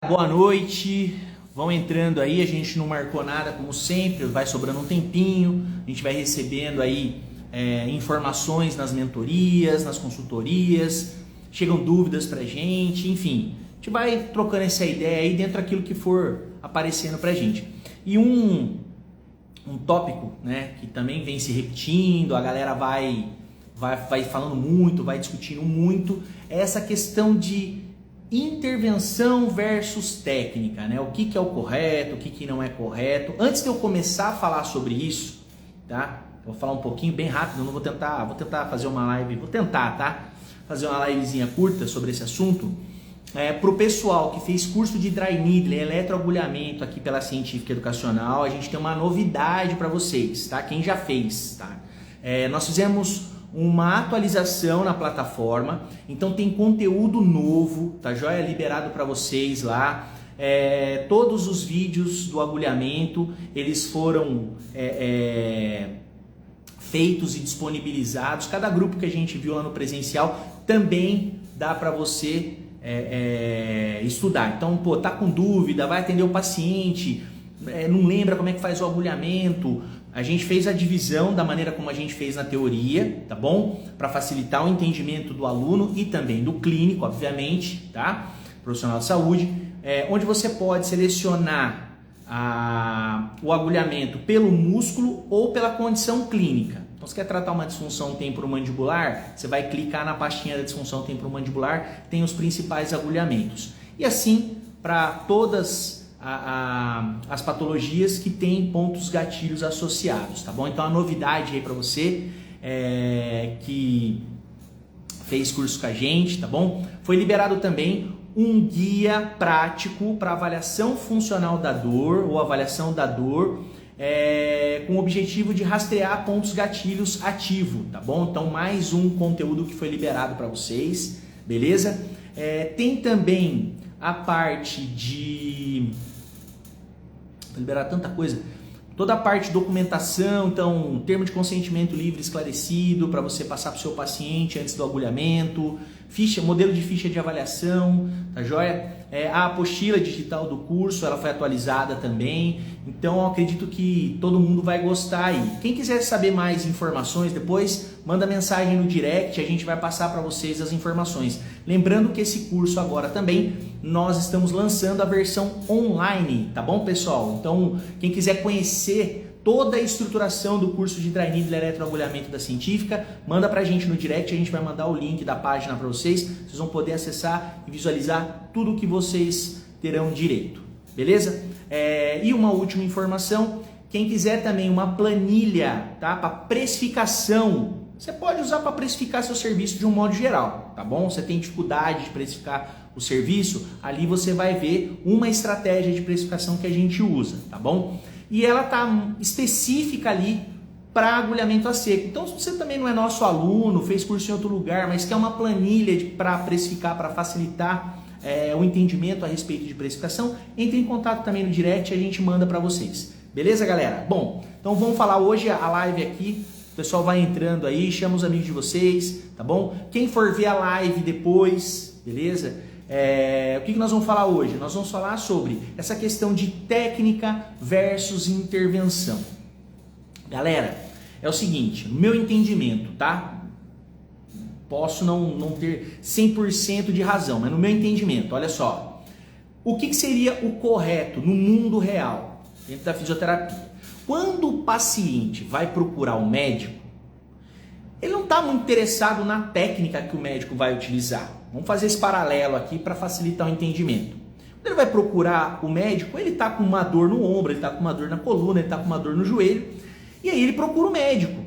Boa noite, vão entrando aí, a gente não marcou nada como sempre, vai sobrando um tempinho, a gente vai recebendo aí informações nas mentorias, nas consultorias, chegam dúvidas pra gente, enfim, a gente vai trocando essa ideia aí dentro daquilo que for aparecendo pra gente. E um tópico, né, que também vem se repetindo, a galera vai falando muito, vai discutindo muito, é essa questão de intervenção versus técnica, né? O que é o correto, o que não é correto. Antes de eu começar a falar sobre isso, tá? Eu vou falar um pouquinho bem rápido, não vou tentar fazer uma live, fazer uma livezinha curta sobre esse assunto. Para o pessoal que fez curso de dry needle, eletroagulhamento aqui pela Científica Educacional, a gente tem uma novidade para vocês, tá? Quem já fez, tá? Nós fizemos uma atualização na plataforma, então tem conteúdo novo, tá joia? Liberado para vocês lá. Todos os vídeos do agulhamento, eles foram feitos e disponibilizados. Cada grupo que a gente viu lá no presencial também dá para você estudar. Então, pô, tá com dúvida, vai atender o paciente, não lembra como é que faz o agulhamento. A gente fez a divisão da maneira como a gente fez na teoria, tá bom? Para facilitar o entendimento do aluno e também do clínico, obviamente, tá? Profissional de saúde, onde você pode selecionar o agulhamento pelo músculo ou pela condição clínica. Então, se quer tratar uma disfunção temporomandibular, você vai clicar na pastinha da disfunção temporomandibular, tem os principais agulhamentos. E assim, para todas as patologias que têm pontos gatilhos associados, tá bom? Então a novidade aí para você que fez curso com a gente, tá bom? Foi liberado também um guia prático para avaliação funcional da dor ou avaliação da dor com o objetivo de rastrear pontos gatilhos ativo, tá bom? Então mais um conteúdo que foi liberado para vocês, beleza? Tem também a parte de liberar tanta coisa, toda a parte de documentação, então termo de consentimento livre esclarecido para você passar para o seu paciente antes do agulhamento, modelo de ficha de avaliação, tá joia? A apostila digital do curso, ela foi atualizada também, então eu acredito que todo mundo vai gostar aí. Quem quiser saber mais informações depois, manda mensagem no direct, a gente vai passar para vocês as informações. Lembrando que esse curso agora também, nós estamos lançando a versão online, tá bom, pessoal? Então, quem quiser conhecer toda a estruturação do curso de dry needle eletroagulhamento da Científica, manda pra gente no direct, a gente vai mandar o link da página para vocês, vocês vão poder acessar e visualizar tudo que vocês terão direito, beleza? E uma última informação, quem quiser também uma planilha, tá? Para precificação, você pode usar para precificar seu serviço de um modo geral, tá bom? Você tem dificuldade de precificar o serviço, ali você vai ver uma estratégia de precificação que a gente usa, tá bom? E ela tá específica ali para agulhamento a seco. Então, se você também não é nosso aluno, fez curso em outro lugar, mas quer uma planilha para precificar, para facilitar o entendimento a respeito de precificação, entre em contato também no direct e a gente manda para vocês. Beleza, galera? Bom, então vamos falar hoje a live aqui. O pessoal vai entrando aí, chama os amigos de vocês, tá bom? Quem for ver a live depois, beleza? O que nós vamos falar hoje? Nós vamos falar sobre essa questão de técnica versus intervenção. Galera, é o seguinte, no meu entendimento, tá? Posso não ter 100% de razão, mas no meu entendimento, olha só. O que seria o correto no mundo real, dentro da fisioterapia? Quando o paciente vai procurar um médico, ele não está muito interessado na técnica que o médico vai utilizar. Vamos fazer esse paralelo aqui para facilitar o entendimento. Quando ele vai procurar o médico, ele está com uma dor no ombro, ele está com uma dor na coluna, ele está com uma dor no joelho, e aí ele procura o médico.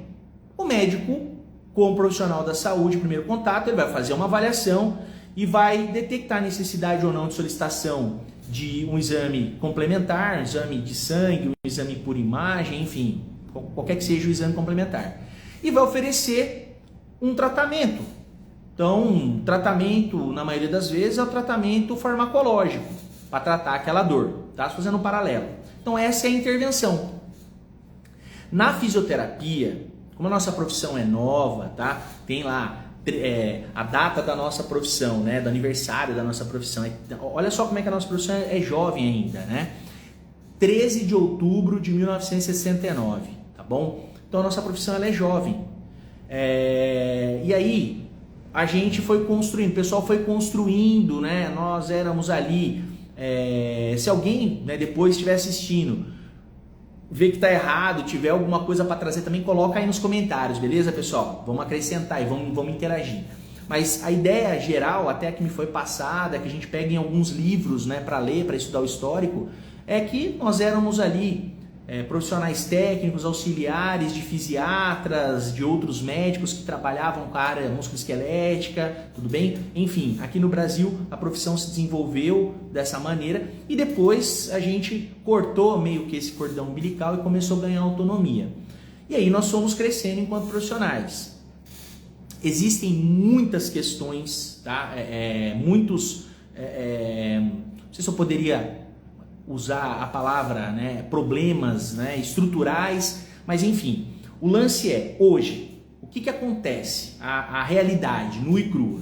O médico, como profissional da saúde, primeiro contato, ele vai fazer uma avaliação e vai detectar a necessidade ou não de solicitação de um exame complementar, um exame de sangue, um exame por imagem, enfim, qualquer que seja o exame complementar. E vai oferecer um tratamento. Então, tratamento, na maioria das vezes, é o tratamento farmacológico, para tratar aquela dor, tá? Fazendo um paralelo. Então, essa é a intervenção. Na fisioterapia, como a nossa profissão é nova, tá? Tem lá a data da nossa profissão, né, do aniversário da nossa profissão. Olha só como é que a nossa profissão é jovem ainda, né? 13 de outubro de 1969, tá bom? Então a nossa profissão ela é jovem. E aí a gente foi construindo, o pessoal foi construindo, né? Nós éramos ali. Se alguém, né, depois estiver assistindo, ver que tá errado, tiver alguma coisa para trazer também, coloca aí nos comentários, beleza, pessoal? Vamos acrescentar e vamos interagir. Mas a ideia geral, até que me foi passada, que a gente pega em alguns livros, né, para ler, para estudar o histórico, é que nós éramos ali profissionais técnicos, auxiliares de fisiatras, de outros médicos que trabalhavam com a área musculoesquelética, tudo bem? Enfim, aqui no Brasil a profissão se desenvolveu dessa maneira e depois a gente cortou meio que esse cordão umbilical e começou a ganhar autonomia. E aí nós fomos crescendo enquanto profissionais. Existem muitas questões, tá? Não sei se eu poderia usar a palavra, né, problemas, né, estruturais, mas enfim, o lance é, hoje, o que acontece? A realidade, nua e crua.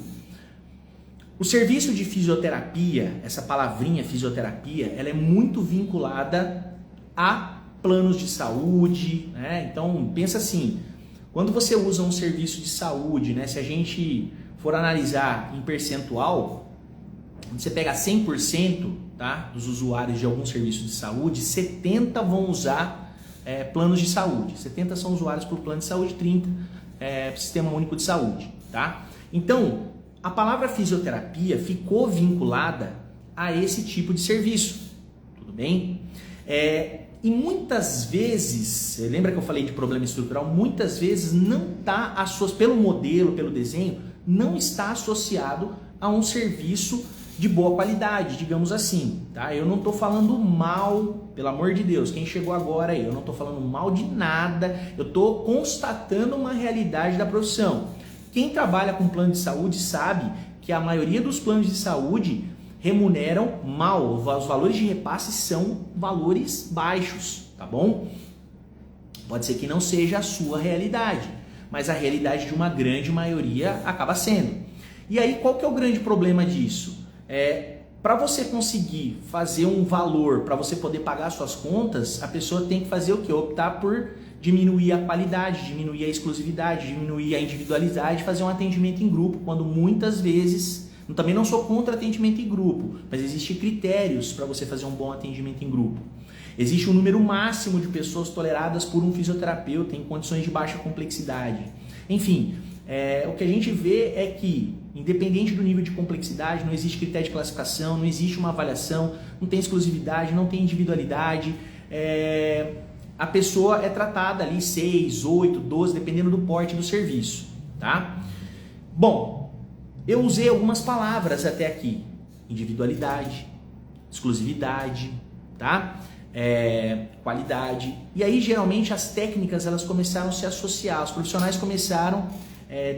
O serviço de fisioterapia, essa palavrinha fisioterapia, ela é muito vinculada a planos de saúde, né? Então, pensa assim, quando você usa um serviço de saúde, né, se a gente for analisar em percentual, você pega 100%, tá, dos usuários de algum serviço de saúde, 70 vão usar planos de saúde. 70 são usuários por plano de saúde, 30 Sistema Único de Saúde. Tá? Então, a palavra fisioterapia ficou vinculada a esse tipo de serviço. Tudo bem? E muitas vezes, lembra que eu falei de problema estrutural? Muitas vezes não está pelo modelo, pelo desenho, não está associado a um serviço de boa qualidade, digamos assim, tá? Eu não estou falando mal, pelo amor de Deus, quem chegou agora aí, eu não estou falando mal de nada, eu estou constatando uma realidade da profissão. Quem trabalha com plano de saúde sabe que a maioria dos planos de saúde remuneram mal, os valores de repasse são valores baixos, tá bom? Pode ser que não seja a sua realidade, mas a realidade de uma grande maioria acaba sendo. E aí, qual que é o grande problema disso? Para você conseguir fazer um valor, para você poder pagar suas contas, a pessoa tem que fazer o quê? Optar por diminuir a qualidade, diminuir a exclusividade, diminuir a individualidade, fazer um atendimento em grupo, quando muitas vezes, eu também não sou contra atendimento em grupo, mas existem critérios para você fazer um bom atendimento em grupo. Existe um número máximo de pessoas toleradas por um fisioterapeuta em condições de baixa complexidade. Enfim, o que a gente vê é que, independente do nível de complexidade, não existe critério de classificação, não existe uma avaliação, não tem exclusividade, não tem individualidade. A pessoa é tratada ali 6, 8, 12, dependendo do porte do serviço. Tá? Bom, eu usei algumas palavras até aqui. Individualidade, exclusividade, tá? Qualidade. E aí, geralmente, as técnicas elas começaram a se associar. Os profissionais começaram,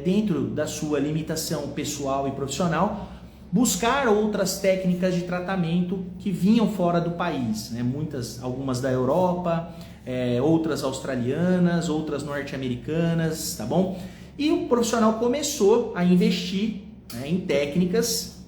dentro da sua limitação pessoal e profissional, buscar outras técnicas de tratamento que vinham fora do país, né? Algumas da Europa, outras australianas, outras norte-americanas, tá bom? E o profissional começou a investir, né, em técnicas,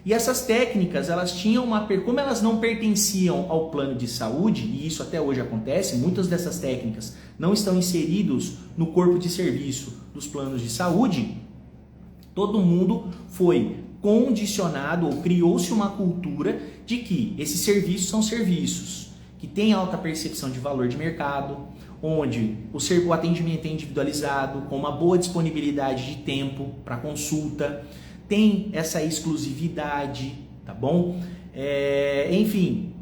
e essas técnicas, elas tinham como elas não pertenciam ao plano de saúde, e isso até hoje acontece, muitas dessas técnicas não estão inseridos no corpo de serviço dos planos de saúde, todo mundo foi condicionado ou criou-se uma cultura de que esses serviços são serviços que têm alta percepção de valor de mercado, onde o atendimento é individualizado, com uma boa disponibilidade de tempo para consulta, tem essa exclusividade, tá bom? Enfim,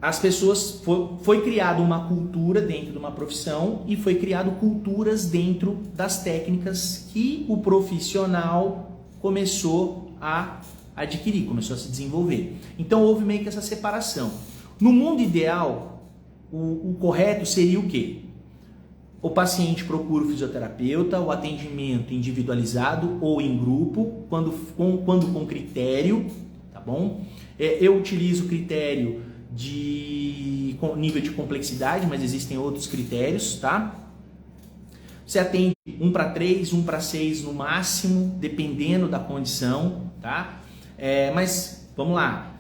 as pessoas foi criada uma cultura dentro de uma profissão e foi criado culturas dentro das técnicas que o profissional começou a adquirir, começou a se desenvolver. Então houve meio que essa separação. No mundo ideal, o correto seria o quê? O paciente procura o fisioterapeuta, o atendimento individualizado ou em grupo, quando com critério, tá bom? Eu utilizo critério de nível de complexidade, mas existem outros critérios, tá? Você atende 1:3, 1:6 no máximo, dependendo da condição, tá? Mas vamos lá,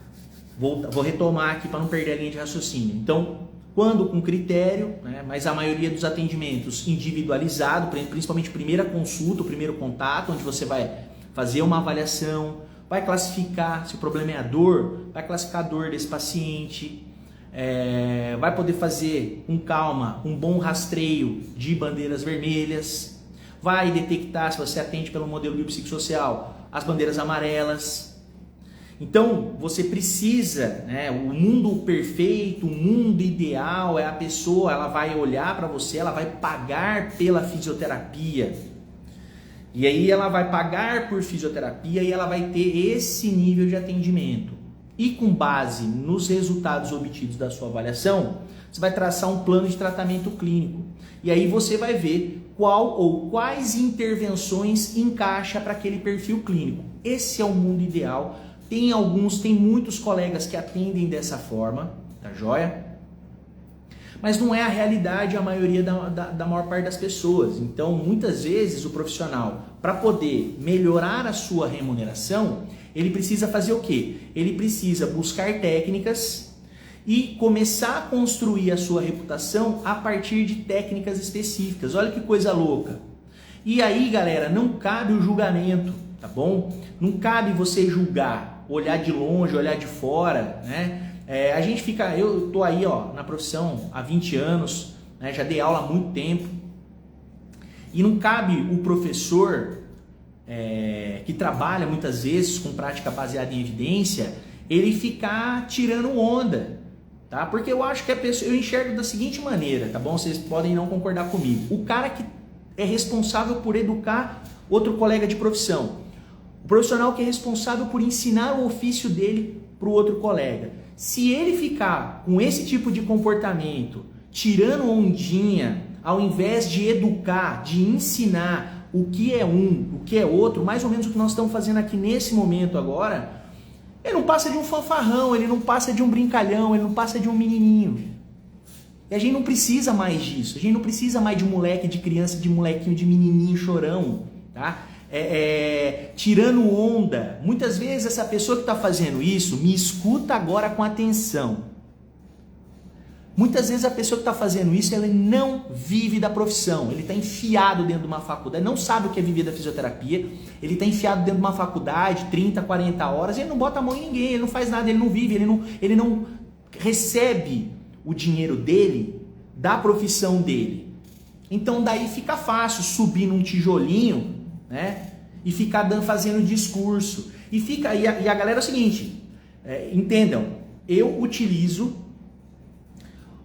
vou retomar aqui para não perder a linha de raciocínio. Então, quando com critério, né, mas a maioria dos atendimentos individualizado, principalmente primeira consulta, o primeiro contato, onde você vai fazer uma avaliação, vai classificar se o problema é a dor, vai classificar a dor desse paciente, vai poder fazer com calma um bom rastreio de bandeiras vermelhas, vai detectar, se você atende pelo modelo biopsicossocial, as bandeiras amarelas. Então, você precisa, né, o mundo perfeito, o mundo ideal é a pessoa, ela vai olhar para você, ela vai pagar pela fisioterapia. E aí ela vai pagar por fisioterapia e ela vai ter esse nível de atendimento. E com base nos resultados obtidos da sua avaliação, você vai traçar um plano de tratamento clínico. E aí você vai ver qual ou quais intervenções encaixa para aquele perfil clínico. Esse é o mundo ideal. Tem muitos colegas que atendem dessa forma, tá joia? Mas não é a realidade a maioria da maior parte das pessoas. Então, muitas vezes o profissional, para poder melhorar a sua remuneração, ele precisa fazer o quê? Ele precisa buscar técnicas e começar a construir a sua reputação a partir de técnicas específicas. Olha que coisa louca. E aí, galera, não cabe o julgamento, tá bom? Não cabe você julgar, olhar de longe, olhar de fora, né? A gente fica, eu tô aí, ó, na profissão há 20 anos, né? Já dei aula há muito tempo. E não cabe o professor que trabalha muitas vezes com prática baseada em evidência, ele ficar tirando onda, tá? Porque eu acho que a pessoa, eu enxergo da seguinte maneira, tá bom? Vocês podem não concordar comigo. O cara que é responsável por educar outro colega de profissão, o profissional que é responsável por ensinar o ofício dele para o outro colega, se ele ficar com esse tipo de comportamento, tirando ondinha, ao invés de educar, de ensinar o que é o que é outro, mais ou menos o que nós estamos fazendo aqui nesse momento agora, ele não passa de um fanfarrão, ele não passa de um brincalhão, ele não passa de um menininho. E a gente não precisa mais disso, a gente não precisa mais de moleque, de criança, de molequinho, de menininho chorão, tá? Tirando onda. Muitas vezes essa pessoa que está fazendo isso, me escuta agora com atenção. Muitas vezes a pessoa que está fazendo isso, ela não vive da profissão, ele está enfiado dentro de uma faculdade, não sabe o que é viver da fisioterapia, ele está enfiado dentro de uma faculdade, 30, 40 horas, ele não bota a mão em ninguém, ele não faz nada, ele não vive, ele não recebe o dinheiro dele da profissão dele. Então daí fica fácil subir num tijolinho, né, e ficar fazendo discurso. E a galera é o seguinte, entendam, eu utilizo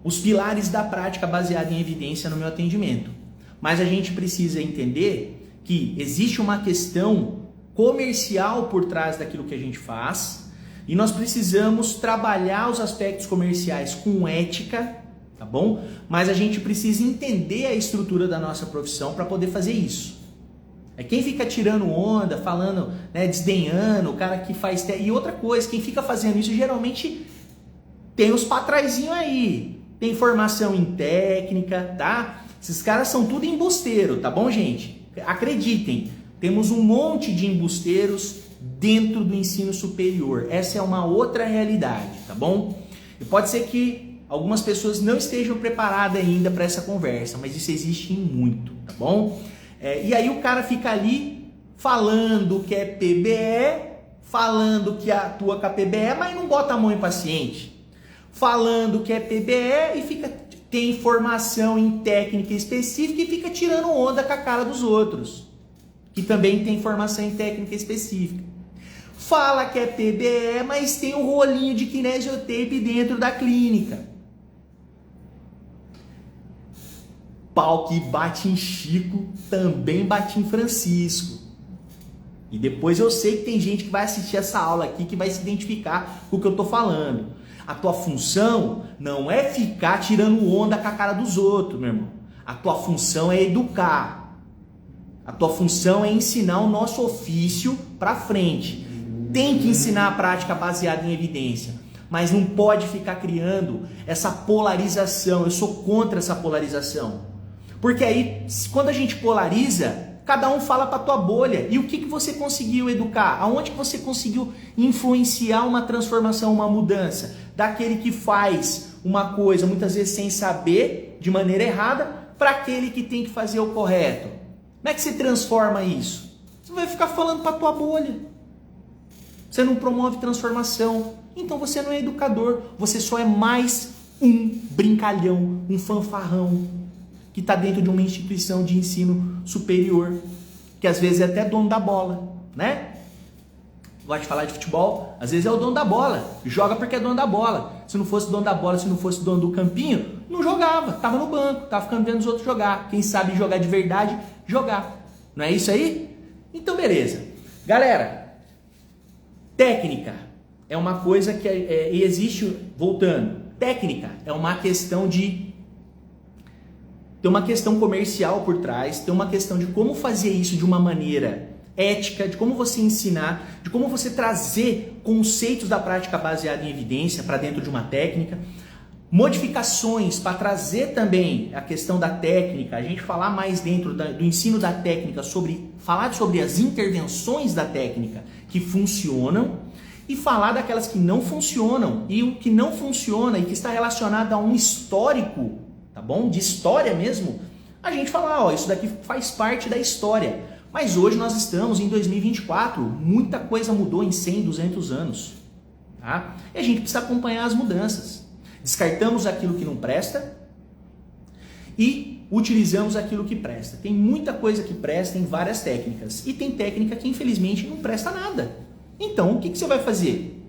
os pilares da prática baseada em evidência no meu atendimento. Mas a gente precisa entender que existe uma questão comercial por trás daquilo que a gente faz e nós precisamos trabalhar os aspectos comerciais com ética, tá bom? Mas a gente precisa entender a estrutura da nossa profissão para poder fazer isso. Quem fica tirando onda, falando, né, desdenhando, o cara que faz... E outra coisa, quem fica fazendo isso geralmente tem os patraizinhos aí, tem formação em técnica, tá? Esses caras são tudo embusteiro, tá bom, gente? Acreditem, temos um monte de embusteiros dentro do ensino superior. Essa é uma outra realidade, tá bom? E pode ser que algumas pessoas não estejam preparadas ainda para essa conversa, mas isso existe muito, tá bom? E aí o cara fica ali falando que é PBE, falando que atua com a PBE, mas não bota a mão em paciente. Falando que é PBE e tem formação em técnica específica e fica tirando onda com a cara dos outros, que também tem formação em técnica específica. Fala que é PBE, mas tem um rolinho de kinesiotape dentro da clínica. Pau que bate em Chico, também bate em Francisco. E depois eu sei que tem gente que vai assistir essa aula aqui que vai se identificar com o que eu estou falando. A tua função não é ficar tirando onda com a cara dos outros, meu irmão. A tua função é educar. A tua função é ensinar o nosso ofício para frente. Tem que ensinar a prática baseada em evidência, mas não pode ficar criando essa polarização. Eu sou contra essa polarização. Porque aí, quando a gente polariza, cada um fala para tua bolha. E o que você conseguiu educar? Aonde que você conseguiu influenciar uma transformação, uma mudança? Daquele que faz uma coisa, muitas vezes sem saber, de maneira errada, para aquele que tem que fazer o correto. Como é que você transforma isso? Você vai ficar falando para tua bolha. Você não promove transformação. Então você não é educador. Você só é mais um brincalhão, um fanfarrão que está dentro de uma instituição de ensino superior, que às vezes é até dono da bola, né? Gosto de falar de futebol, às vezes é o dono da bola, joga porque é dono da bola. Se não fosse dono da bola, se não fosse dono do campinho, não jogava, tava no banco, tava ficando vendo os outros jogar. Quem sabe jogar de verdade, jogar. Não é isso aí? Então beleza. Galera, técnica é uma coisa que existe, voltando, técnica é uma questão de... Tem uma questão comercial por trás, tem uma questão de como fazer isso de uma maneira ética, de como você ensinar, de como você trazer conceitos da prática baseada em evidência para dentro de uma técnica, modificações para trazer também a questão da técnica, a gente falar mais dentro do ensino da técnica, falar sobre as intervenções da técnica que funcionam e falar daquelas que não funcionam, e o que não funciona e que está relacionado a um histórico, tá bom? De história mesmo, a gente fala, ó, isso daqui faz parte da história. Mas hoje nós estamos em 2024, muita coisa mudou em 100, 200 anos, tá? E a gente precisa acompanhar as mudanças. Descartamos aquilo que não presta e utilizamos aquilo que presta. Tem muita coisa que presta em várias técnicas e tem técnica que infelizmente não presta nada. Então, o que você vai fazer?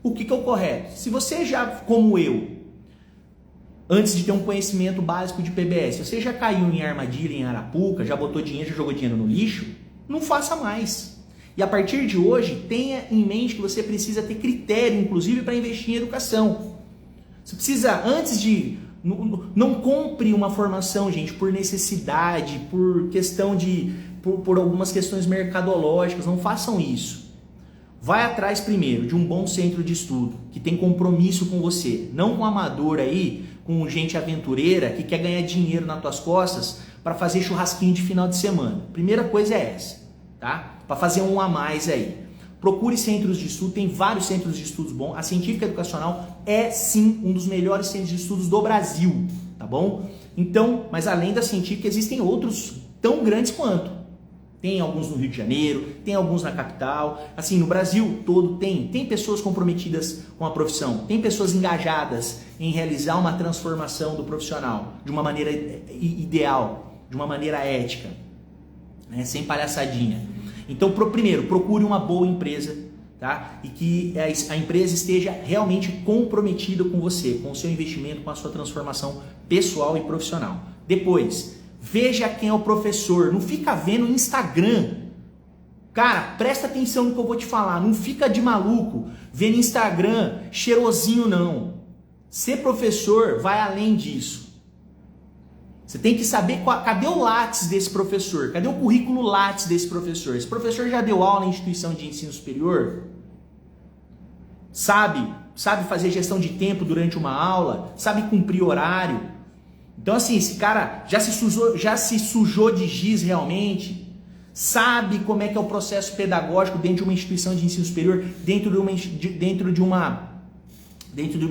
O que é o correto? Se você já, como eu, antes de ter um conhecimento básico de PBS, você já caiu em armadilha em arapuca, já botou dinheiro, já jogou dinheiro no lixo, não faça mais. E a partir de hoje, tenha em mente que você precisa ter critério, inclusive, para investir em educação. Você precisa, antes de... Não compre uma formação, gente, por necessidade, por questão de... Por algumas questões mercadológicas, não façam isso. Vai atrás primeiro de um bom centro de estudo, que tem compromisso com você, não com amador aí, com gente aventureira que quer ganhar dinheiro nas tuas costas para fazer churrasquinho de final de semana. Primeira coisa é essa, tá? Para fazer um a mais aí. Procure centros de estudo, tem vários centros de estudos bons. A Científica Educacional é sim um dos melhores centros de estudos do Brasil, tá bom? Então, mas além da Científica existem outros tão grandes quanto. Tem alguns no Rio de Janeiro, tem alguns na capital, assim, no Brasil todo tem pessoas comprometidas com a profissão, tem pessoas engajadas em realizar uma transformação do profissional de uma maneira ideal, de uma maneira ética, né? Sem palhaçadinha. Então, primeiro, procure uma boa empresa, tá? E que a empresa esteja realmente comprometida com você, com o seu investimento, com a sua transformação pessoal e profissional. Depois, veja quem é o professor, não fica vendo o Instagram. Cara, presta atenção no que eu vou te falar, não fica de maluco vendo Instagram cheirosinho não. Ser professor vai além disso. Você tem que saber cadê o Lattes desse professor, cadê o currículo Lattes desse professor. Esse professor já deu aula em instituição de ensino superior? Sabe fazer gestão de tempo durante uma aula? Sabe cumprir horário? Então assim, esse cara já se sujou de giz realmente, sabe como é que é o processo pedagógico dentro de uma instituição de ensino superior, dentro de uma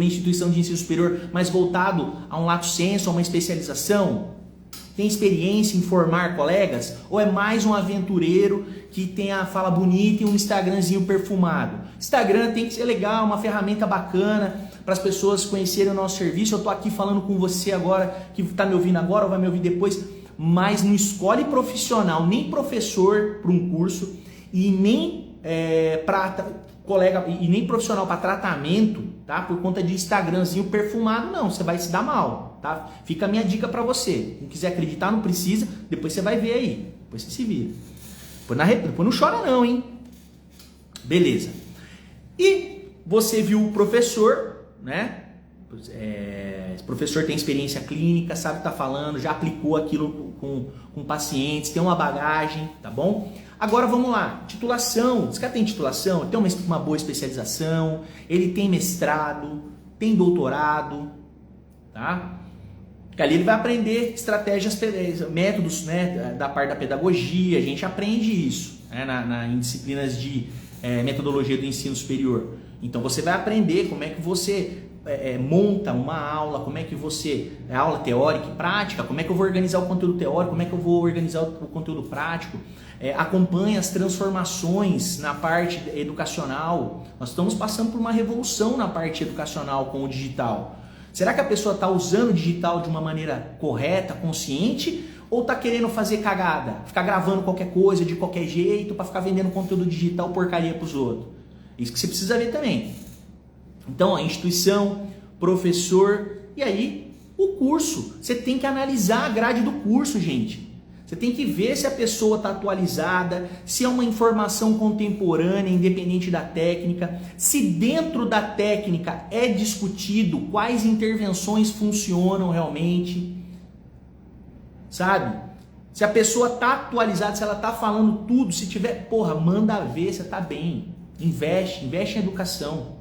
instituição de ensino superior, mas voltado a um lato sensu, a uma especialização? Tem experiência em formar colegas? Ou é mais um aventureiro que tem a fala bonita e um Instagramzinho perfumado? Instagram tem que ser legal, uma ferramenta bacana para as pessoas conhecerem o nosso serviço. Eu estou aqui falando com você agora, que está me ouvindo agora ou vai me ouvir depois, mas não escolhe profissional, nem professor para um curso e nem colega e nem profissional para tratamento, tá? Por conta de Instagramzinho perfumado, não, você vai se dar mal, tá? Fica a minha dica para você. Não quiser acreditar, não precisa, depois você vai ver aí, depois você se vira. Depois não chora não, hein? Beleza. E você viu o professor, né? Esse professor tem experiência clínica, sabe o que está falando, já aplicou aquilo com pacientes, tem uma bagagem, tá bom? Agora vamos lá, titulação. Esse cara tem titulação, tem uma boa especialização, ele tem mestrado, tem doutorado, tá? Porque ali ele vai aprender estratégias, métodos, né, da parte da pedagogia, a gente aprende isso, né, em disciplinas de metodologia do ensino superior. Então você vai aprender como é que você monta uma aula, como é que você... aula teórica e prática, como é que eu vou organizar o conteúdo teórico, como é que eu vou organizar o conteúdo prático, acompanha as transformações na parte educacional. Nós estamos passando por uma revolução na parte educacional com o digital. Será que a pessoa está usando o digital de uma maneira correta, consciente, ou está querendo fazer cagada? Ficar gravando qualquer coisa, de qualquer jeito, para ficar vendendo conteúdo digital porcaria para os outros? Isso que você precisa ver também. Então, a instituição, professor, e aí o curso. Você tem que analisar a grade do curso, gente. Você tem que ver se a pessoa está atualizada, se é uma informação contemporânea, independente da técnica, se dentro da técnica é discutido quais intervenções funcionam realmente, sabe? Se a pessoa está atualizada, se ela está falando tudo, se tiver, porra, manda ver, você está bem. Investe em educação.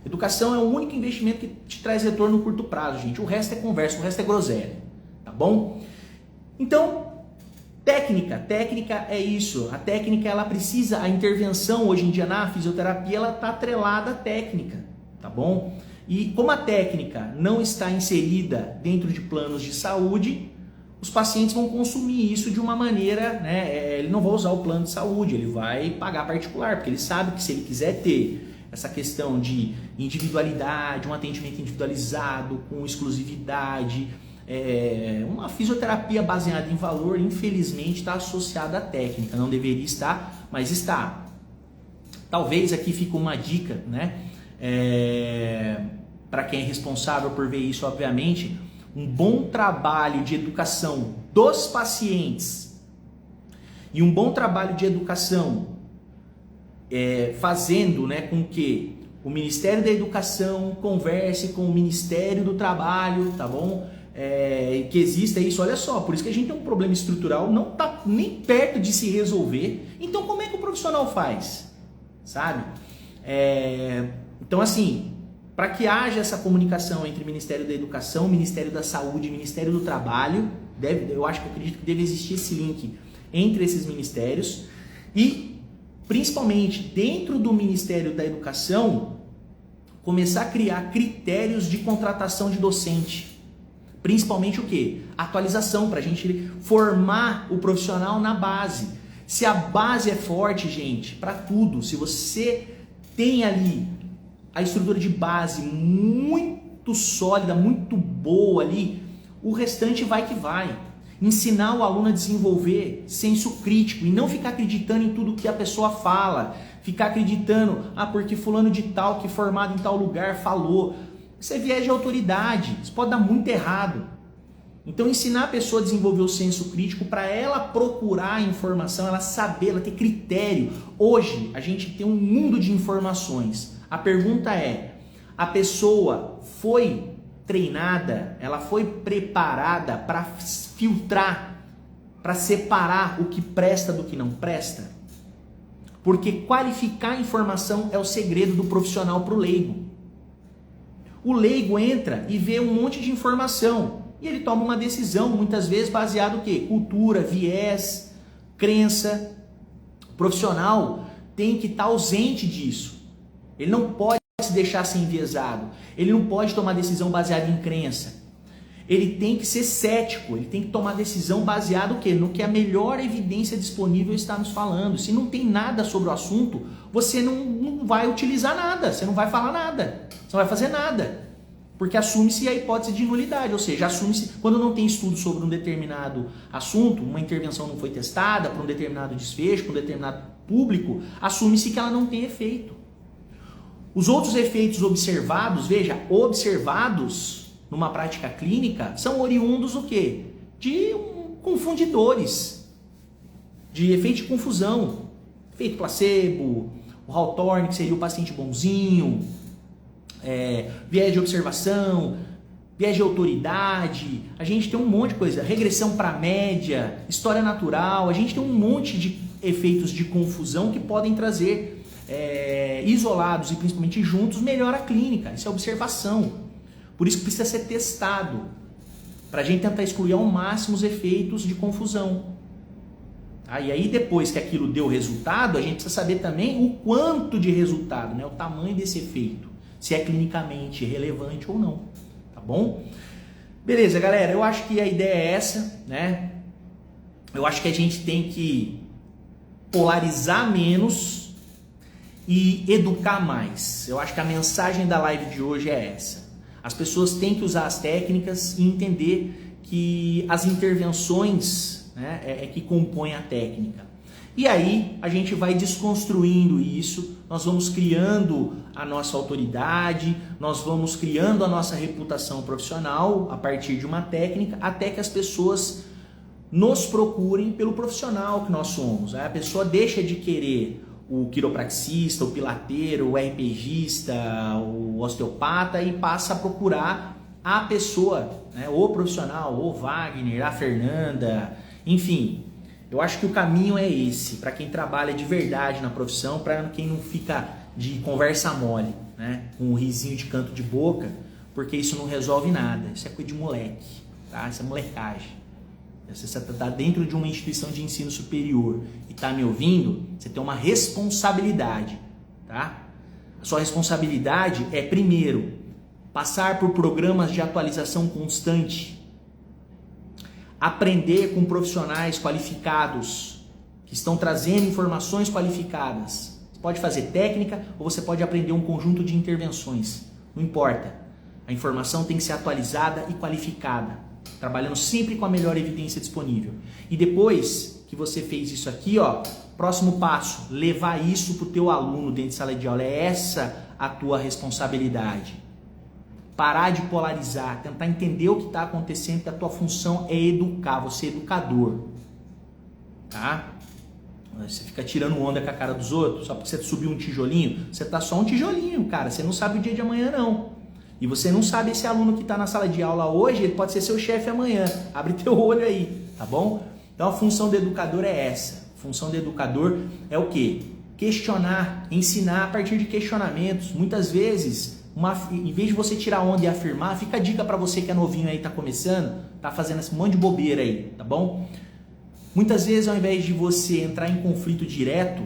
Educação é o único investimento que te traz retorno no curto prazo, gente. O resto é conversa, o resto é groselha, tá bom? Então, técnica é isso. A técnica, ela precisa, a intervenção hoje em dia na fisioterapia, ela está atrelada à técnica, tá bom? E como a técnica não está inserida dentro de planos de saúde, os pacientes vão consumir isso de uma maneira, né? Ele não vai usar o plano de saúde, ele vai pagar particular, porque ele sabe que se ele quiser ter essa questão de individualidade, um atendimento individualizado, com exclusividade, uma fisioterapia baseada em valor, infelizmente está associada à técnica. Não deveria estar, mas está. Talvez aqui fique uma dica, né? Para quem é responsável por ver isso, obviamente, um bom trabalho de educação dos pacientes e um bom trabalho de educação fazendo, né, com que o Ministério da Educação converse com o Ministério do Trabalho, tá bom? Que exista isso, olha só, por isso que a gente tem um problema estrutural, não está nem perto de se resolver. Então como é que o profissional faz? Sabe? Então assim, para que haja essa comunicação entre o Ministério da Educação, o Ministério da Saúde e o Ministério do Trabalho, eu acredito que deve existir esse link entre esses ministérios e principalmente dentro do Ministério da Educação, começar a criar critérios de contratação de docente. Principalmente o quê? Atualização, para a gente formar o profissional na base. Se a base é forte, gente, para tudo, se você tem ali a estrutura de base muito sólida, muito boa ali, o restante vai que vai. Ensinar o aluno a desenvolver senso crítico e não ficar acreditando em tudo que a pessoa fala, ficar acreditando, porque fulano de tal, que formado em tal lugar, falou. Isso é viés de autoridade, isso pode dar muito errado. Então ensinar a pessoa a desenvolver o senso crítico para ela procurar informação, ela saber, ela ter critério. Hoje a gente tem um mundo de informações. A pergunta é, a pessoa foi treinada, ela foi preparada para filtrar, para separar o que presta do que não presta? Porque qualificar a informação é o segredo do profissional para o leigo. O leigo entra e vê um monte de informação e ele toma uma decisão, muitas vezes baseado em quê? Cultura, viés, crença. O profissional tem que estar ausente disso. Ele não pode se deixar ser enviesado. Ele não pode tomar decisão baseada em crença. Ele tem que ser cético, ele tem que tomar decisão baseada no quê? No que a melhor evidência disponível está nos falando. Se não tem nada sobre o assunto, você não vai utilizar nada, você não vai falar nada, você não vai fazer nada. Porque assume-se a hipótese de nulidade, ou seja, assume-se quando não tem estudo sobre um determinado assunto, uma intervenção não foi testada para um determinado desfecho, para um determinado público, assume-se que ela não tem efeito. Os outros efeitos observados, veja, observados numa prática clínica, são oriundos do quê? De confundidores, de efeito de confusão, efeito placebo, o Hawthorne, que seria o paciente bonzinho, viés de observação, viés de autoridade, a gente tem um monte de coisa, regressão para a média, história natural, a gente tem um monte de efeitos de confusão que podem trazer isolados e principalmente juntos, melhora a clínica. Isso é observação. Por isso que precisa ser testado. para a gente tentar excluir ao máximo os efeitos de confusão. Tá? E aí depois que aquilo deu resultado, a gente precisa saber também o quanto de resultado, né? O tamanho desse efeito, se é clinicamente relevante ou não, tá bom? Beleza, galera, eu acho que a ideia é essa, né? Eu acho que a gente tem que polarizar menos e educar mais. Eu acho que a mensagem da live de hoje é essa. As pessoas têm que usar as técnicas e entender que as intervenções, né, é que compõem a técnica. E aí a gente vai desconstruindo isso, nós vamos criando a nossa autoridade, nós vamos criando a nossa reputação profissional a partir de uma técnica, até que as pessoas nos procurem pelo profissional que nós somos. A pessoa deixa de querer o quiropraxista, o pilateiro, o RPGista, o osteopata e passa a procurar a pessoa, né, o profissional, o Wagner, a Fernanda, enfim. Eu acho que o caminho é esse, para quem trabalha de verdade na profissão, para quem não fica de conversa mole, né, com um risinho de canto de boca, porque isso não resolve nada, isso é coisa de moleque, tá? Isso é molecagem. Se você está dentro de uma instituição de ensino superior e está me ouvindo, você tem uma responsabilidade, tá? A sua responsabilidade é, primeiro, passar por programas de atualização constante, aprender com profissionais qualificados, que estão trazendo informações qualificadas. Você pode fazer técnica ou você pode aprender um conjunto de intervenções, não importa. A informação tem que ser atualizada e qualificada, trabalhando sempre com a melhor evidência disponível. E depois que você fez isso aqui, ó, próximo passo, levar isso para o teu aluno dentro de sala de aula. É essa a tua responsabilidade. Parar de polarizar, tentar entender o que está acontecendo, que a tua função é educar, você é educador. Tá? Você fica tirando onda com a cara dos outros, só porque você subiu um tijolinho, você tá só um tijolinho, cara. Você não sabe o dia de amanhã, não. E você não sabe esse aluno que está na sala de aula hoje, ele pode ser seu chefe amanhã. Abre teu olho aí, tá bom? Então a função do educador é essa. A função do educador é o quê? Questionar, ensinar a partir de questionamentos. Muitas vezes, em vez de você tirar onda e afirmar, fica a dica para você que é novinho aí, tá começando, tá fazendo esse monte de bobeira aí, tá bom? Muitas vezes, ao invés de você entrar em conflito direto,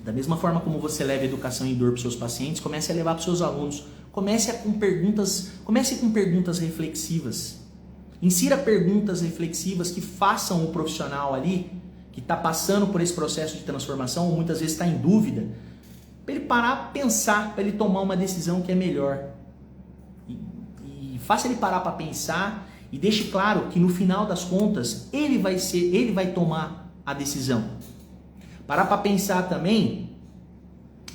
da mesma forma como você leva educação e dor para os seus pacientes, comece a levar para os seus alunos. Comece com perguntas reflexivas. Insira perguntas reflexivas que façam o profissional ali, que está passando por esse processo de transformação, ou muitas vezes está em dúvida, para ele parar, pensar, para ele tomar uma decisão que é melhor. E faça ele parar para pensar e deixe claro que no final das contas ele vai tomar a decisão. Parar para pensar também,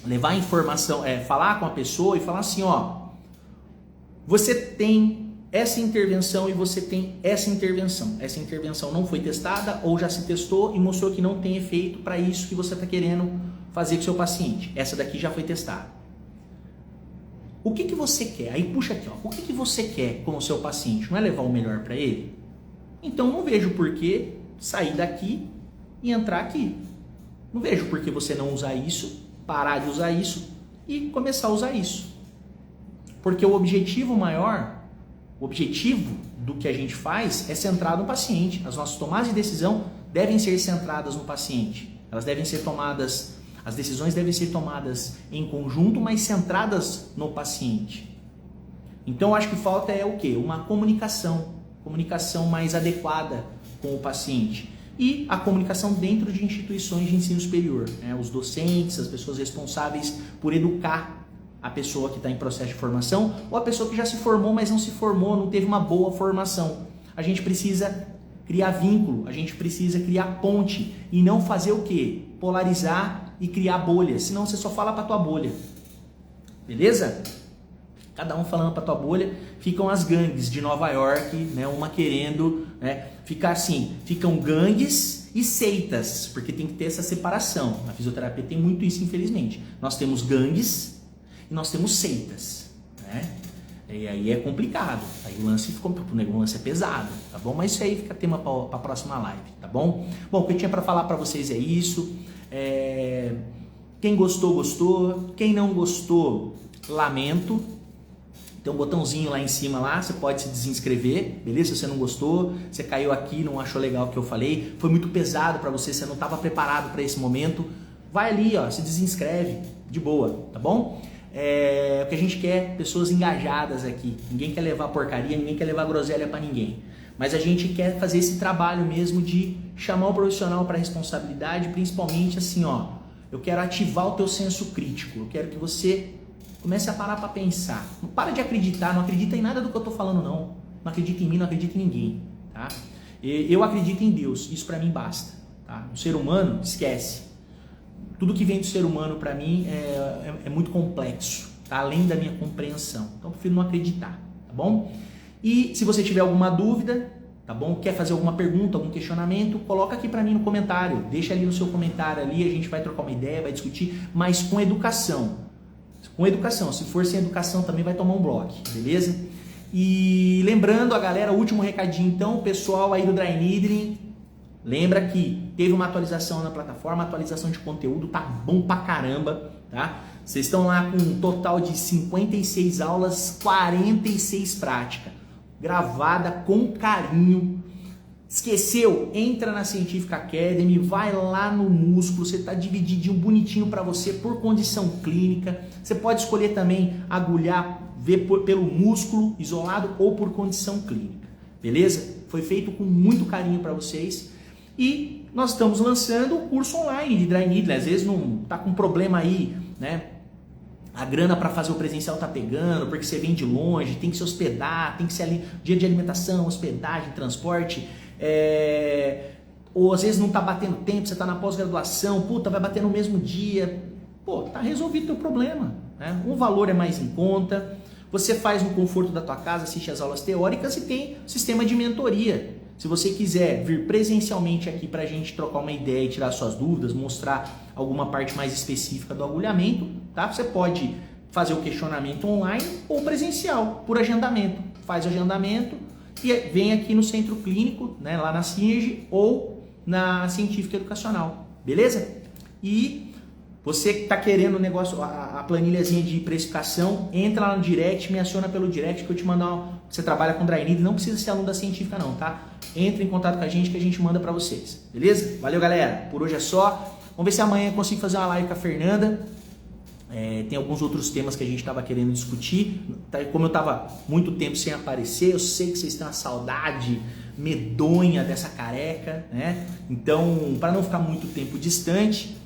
levar informação, falar com a pessoa e falar assim, ó, você tem essa intervenção e você tem essa intervenção. Essa intervenção não foi testada ou já se testou e mostrou que não tem efeito para isso que você está querendo fazer com o seu paciente. Essa daqui já foi testada. O que você quer? Aí puxa aqui, ó. O que você quer com o seu paciente? Não é levar o melhor para ele? Então não vejo por que sair daqui e entrar aqui. Não vejo por que você não usar isso, parar de usar isso e começar a usar isso. Porque o objetivo maior, o objetivo do que a gente faz é centrado no paciente. As nossas tomadas de decisão devem ser centradas no paciente. Elas devem ser tomadas, as decisões devem ser tomadas em conjunto, mas centradas no paciente. Então, acho que falta é o quê? Uma comunicação mais adequada com o paciente. E a comunicação dentro de instituições de ensino superior, né? Os docentes, as pessoas responsáveis por educar a pessoa que está em processo de formação ou a pessoa que já se formou, mas não se formou, não teve uma boa formação. A gente precisa criar vínculo, a gente precisa criar ponte e não fazer o quê? Polarizar e criar bolha, senão você só fala para tua bolha. Beleza? Cada um falando para tua bolha, ficam as gangues de Nova York, né? Uma querendo, né? Ficar assim, ficam gangues e seitas, porque tem que ter essa separação. Na fisioterapia tem muito isso, infelizmente. Nós temos gangues e nós temos seitas, né? E aí é complicado. Aí o lance é pesado, tá bom? Mas isso aí fica tema para a próxima live, tá bom? Bom, o que eu tinha para falar para vocês é isso. Quem gostou, gostou. Quem não gostou, lamento. Tem um botãozinho lá em cima lá, você pode se desinscrever, beleza? Se você não gostou, você caiu aqui, não achou legal o que eu falei, foi muito pesado para você não estava preparado para esse momento, vai ali, ó, se desinscreve, de boa, tá bom? O que a gente quer, pessoas engajadas aqui. Ninguém quer levar porcaria, ninguém quer levar groselha para ninguém. Mas a gente quer fazer esse trabalho mesmo de chamar o profissional para responsabilidade, principalmente assim, ó, eu quero ativar o teu senso crítico, eu quero que você comece a parar para pensar. Não para de acreditar, não acredita em nada do que eu tô falando não. Não acredita em mim, não acredita em ninguém, tá? Eu acredito em Deus, isso para mim basta, tá? O ser humano, esquece. Tudo que vem do ser humano para mim é muito complexo, tá? Além da minha compreensão. Então eu prefiro não acreditar, tá bom? E se você tiver alguma dúvida, tá bom? Quer fazer alguma pergunta, algum questionamento, coloca aqui para mim no comentário. Deixa ali no seu comentário ali, a gente vai trocar uma ideia, vai discutir, mas com educação. Com educação. Se for sem educação também vai tomar um bloco, beleza? E lembrando a galera, último recadinho então, o pessoal aí do Dry Needling, lembra que teve uma atualização na plataforma, atualização de conteúdo, tá bom pra caramba, tá? Vocês estão lá com um total de 56 aulas, 46 práticas, gravada com carinho. Esqueceu? Entra na Scientific Academy, vai lá no músculo, você tá divididinho bonitinho para você por condição clínica. Você pode escolher também agulhar, ver pelo músculo isolado ou por condição clínica, beleza? Foi feito com muito carinho para vocês. E nós estamos lançando o curso online de Dry Needling. Às vezes não tá com problema aí, né? A grana para fazer o presencial tá pegando, porque você vem de longe, tem que se hospedar, tem que ser ali dia de alimentação, hospedagem, transporte. Ou às vezes não tá batendo tempo, você tá na pós-graduação, puta, vai bater no mesmo dia. Pô, tá resolvido o teu problema, né? O valor é mais em conta, você faz no conforto da tua casa, assiste as aulas teóricas e tem sistema de mentoria. Se você quiser vir presencialmente aqui para a gente trocar uma ideia e tirar suas dúvidas, mostrar alguma parte mais específica do agulhamento, tá? Você pode fazer o questionamento online ou presencial, por agendamento. Faz o agendamento e vem aqui no centro clínico, né, lá na Synergy ou na Científica Educacional, beleza? E você que está querendo o negócio, a planilhazinha de precificação, entra lá no direct, me aciona pelo direct que eu te mando você trabalha com Dry Needling, não precisa ser aluno da Científica não, tá? Entre em contato com a gente que a gente manda para vocês, beleza? Valeu, galera. Por hoje é só. Vamos ver se amanhã eu consigo fazer uma live com a Fernanda. Tem alguns outros temas que a gente estava querendo discutir. Como eu estava muito tempo sem aparecer, eu sei que vocês têm uma saudade medonha dessa careca, né? Então, para não ficar muito tempo distante,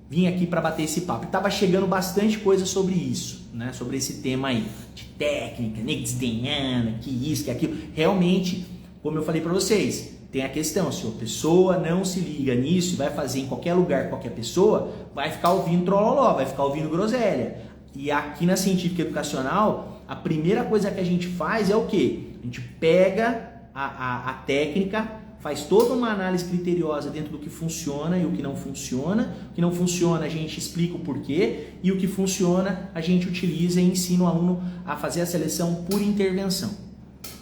vim aqui para bater esse papo. E tava chegando bastante coisa sobre isso, né? Sobre esse tema aí, de técnica, nexteniana, que isso, que aquilo. Realmente, como eu falei para vocês, tem a questão, se a pessoa não se liga nisso e vai fazer em qualquer lugar, qualquer pessoa, vai ficar ouvindo trololó, vai ficar ouvindo groselha. E aqui na Científica Educacional, a primeira coisa que a gente faz é o quê? A gente pega a técnica, faz toda uma análise criteriosa dentro do que funciona e o que não funciona. O que não funciona a gente explica o porquê e o que funciona a gente utiliza e ensina o aluno a fazer a seleção por intervenção.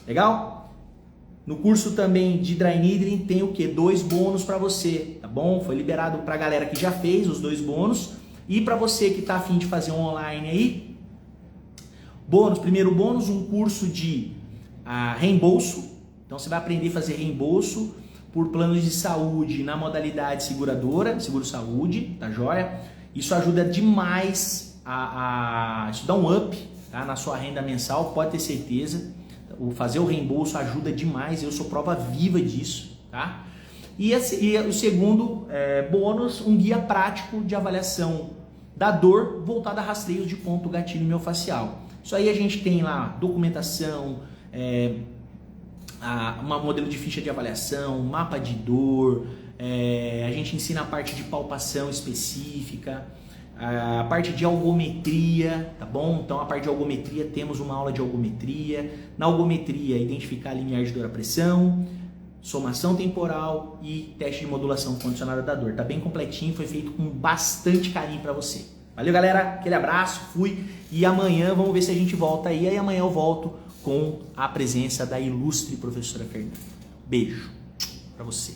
Legal? No curso também de Dry Needling tem o que? 2 bônus para você, tá bom? Foi liberado para a galera que já fez os 2 bônus e para você que está a fim de fazer um online aí, bônus, primeiro bônus, um curso de reembolso. Então você vai aprender a fazer reembolso por planos de saúde na modalidade seguradora, seguro-saúde, tá joia? Isso ajuda demais isso dá um up, tá, na sua renda mensal, pode ter certeza. Fazer o reembolso ajuda demais, eu sou prova viva disso, tá? E o segundo bônus, um guia prático de avaliação da dor voltada a rastreios de ponto gatilho miofascial. Isso aí a gente tem lá documentação, um modelo de ficha de avaliação, mapa de dor, a gente ensina a parte de palpação específica, a parte de algometria, tá bom? Então a parte de algometria, temos uma aula de algometria. Na algometria, identificar limiar de dor à pressão, somação temporal e teste de modulação condicionada da dor. Tá bem completinho, foi feito com bastante carinho para você. Valeu, galera, aquele abraço, fui. E amanhã vamos ver se a gente volta aí. Aí amanhã eu volto com a presença da ilustre professora Fernanda. Beijo para você.